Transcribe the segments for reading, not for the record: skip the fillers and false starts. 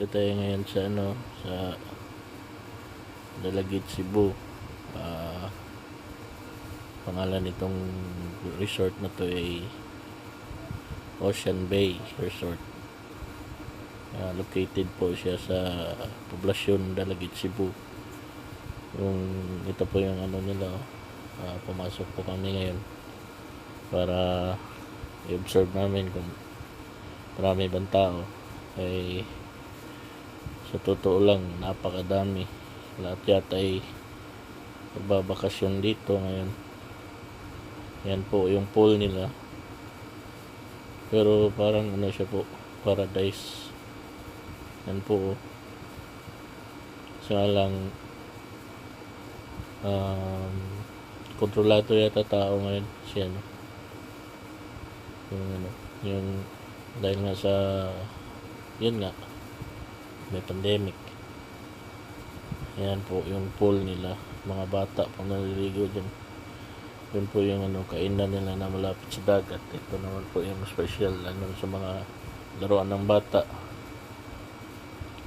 Dito tayo ngayon sa sa Dalagit, Cebu. Pangalan nitong resort na to ay Ocean Bay Resort. Located po siya sa poblasyon Dalagit, Cebu. Ito po yung nila. Pumasok po kami ngayon para i-observe namin kung marami bang tao. Sa totoo lang, napakadami. Lahat yata ay nagbabakasyon dito ngayon. Yan po yung pool nila, pero parang siya po, paradise. Yan po. Sa lang kontrolado yata tao ngayon siya, yung dahil nga sa yun nga, may pandemic. Yan po yung pool nila. Mga bata pang naliligo dyan. Yun po yung kainan nila na malapit sa dagat. Ito naman po yung special sa mga laruan ng bata.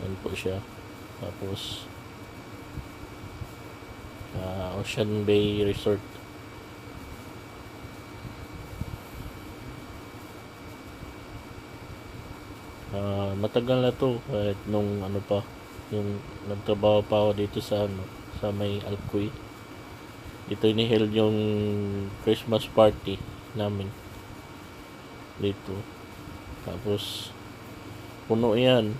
Yan po siya. Tapos Ocean Bay Resort. Matagal na to, kahit nung pa, yung nagtrabaho pa ako dito sa may Alcoy. Dito iniheld yung Christmas party namin dito. Tapos puno yan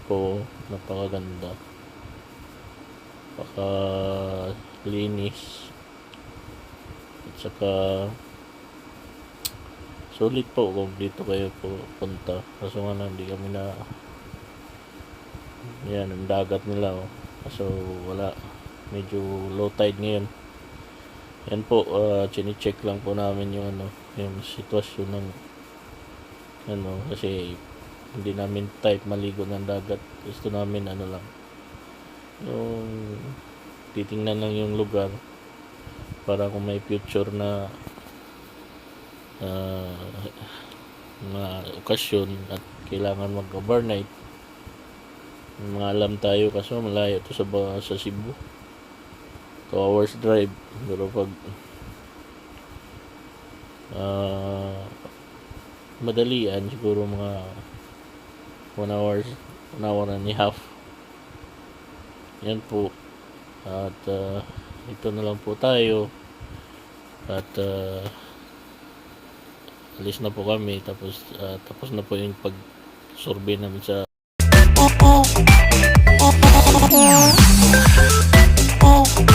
po, napakaganda, linis, at saka sulit po kung dito kayo po punta. Kaso nga hindi kami yan ang dagat nila, kaso wala, medyo low tide ngayon. Yan po, chine-check lang po namin yung yung sitwasyon ng kasi hindi namin type maligo ng dagat. Gusto namin lang, yung titingnan lang yung lugar para kung may future na mga okasyon at kailangan mag-overnight, mga alam tayo. Kaso malayo to sa Cebu, 2 hours drive. Pero pag madalian, siguro mga 1 hour and a half. Yan po. At ito na lang po tayo. At alis na po kami. Tapos na po yung pag-survey namin sa